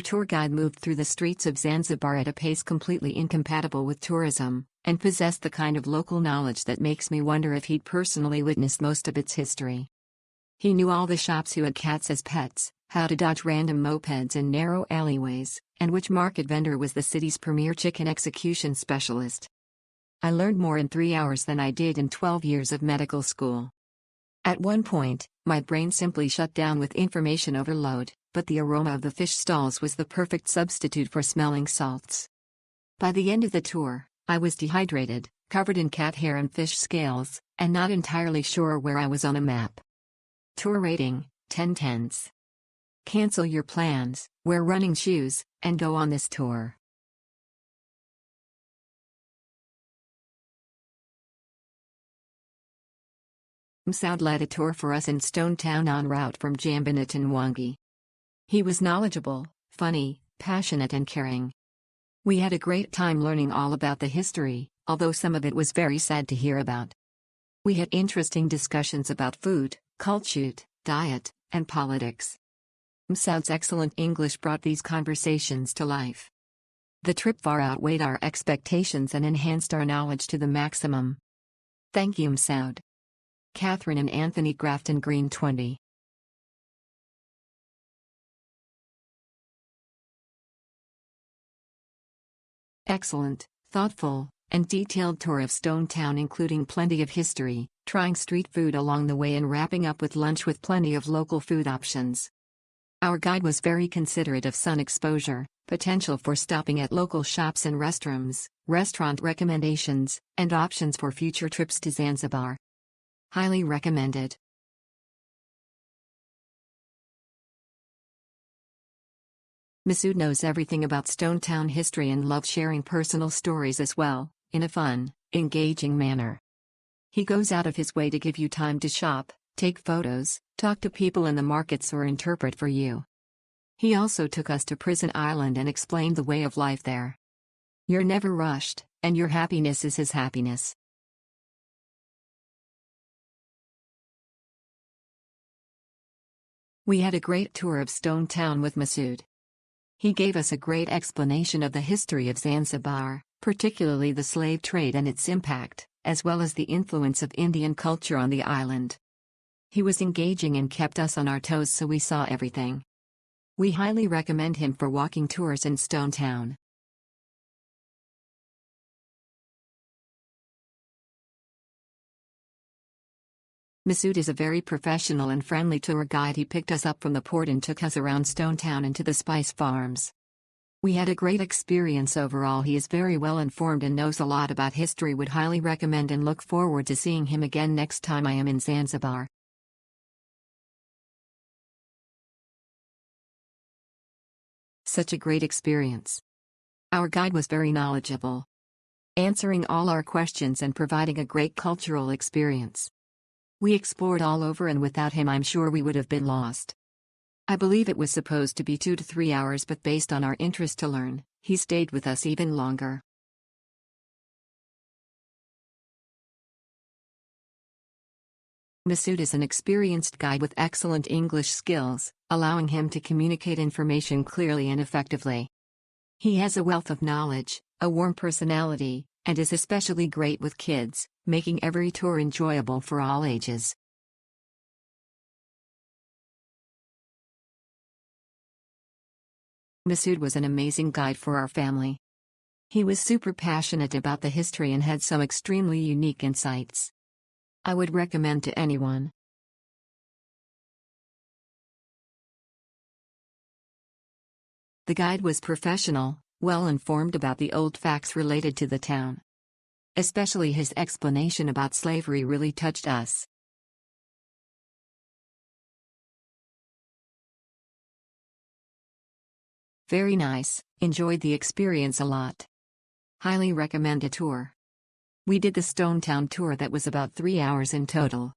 Our tour guide moved through the streets of Zanzibar at a pace completely incompatible with tourism, and possessed the kind of local knowledge that makes me wonder if he'd personally witnessed most of its history. He knew all the shops who had cats as pets, how to dodge random mopeds in narrow alleyways, and which market vendor was the city's premier chicken execution specialist. I learned more in 3 hours than I did in 12 years of medical school. At one point, my brain simply shut down with information overload, but the aroma of the fish stalls was the perfect substitute for smelling salts. By the end of the tour, I was dehydrated, covered in cat hair and fish scales, and not entirely sure where I was on a map. Tour rating, 10 tenths. Cancel your plans, wear running shoes, and go on this tour. Msoud led a tour for us in Stone Town en route from Jambina to Mwangi. He was knowledgeable, funny, passionate and caring. We had a great time learning all about the history, although some of it was very sad to hear about. We had interesting discussions about food, culture, diet, and politics. Msoud's excellent English brought these conversations to life. The trip far outweighed our expectations and enhanced our knowledge to the maximum. Thank you, Msoud. Catherine and Anthony Grafton Green 20. Excellent, thoughtful, and detailed tour of Stone Town, including plenty of history, trying street food along the way and wrapping up with lunch with plenty of local food options. Our guide was very considerate of sun exposure, potential for stopping at local shops and restrooms, restaurant recommendations, and options for future trips to Zanzibar. Highly recommended. Msoud knows everything about Stone Town history and loves sharing personal stories as well, in a fun, engaging manner. He goes out of his way to give you time to shop, take photos, talk to people in the markets or interpret for you. He also took us to Prison Island and explained the way of life there. You're never rushed, and your happiness is his happiness. We had a great tour of Stone Town with Msoud. He gave us a great explanation of the history of Zanzibar, particularly the slave trade and its impact, as well as the influence of Indian culture on the island. He was engaging and kept us on our toes, so we saw everything. We highly recommend him for walking tours in Stone Town. Msoud is a very professional and friendly tour guide. He picked us up from the port and took us around Stone Town and to the spice farms. We had a great experience overall. He is very well informed and knows a lot about history. Would highly recommend and look forward to seeing him again next time I am in Zanzibar. Such a great experience. Our guide was very knowledgeable, answering all our questions and providing a great cultural experience. We explored all over, and without him I'm sure we would have been lost. I believe it was supposed to be 2 to 3 hours, but based on our interest to learn, he stayed with us even longer. Msoud is an experienced guide with excellent English skills, allowing him to communicate information clearly and effectively. He has a wealth of knowledge, a warm personality, and is especially great with kids, making every tour enjoyable for all ages. Msoud was an amazing guide for our family. He was super passionate about the history and had some extremely unique insights. I would recommend to anyone. The guide was professional, well informed about the old facts related to the town. Especially his explanation about slavery really touched us. Very nice, enjoyed the experience a lot. Highly recommend a tour. We did the Stone Town tour that was about 3 hours in total.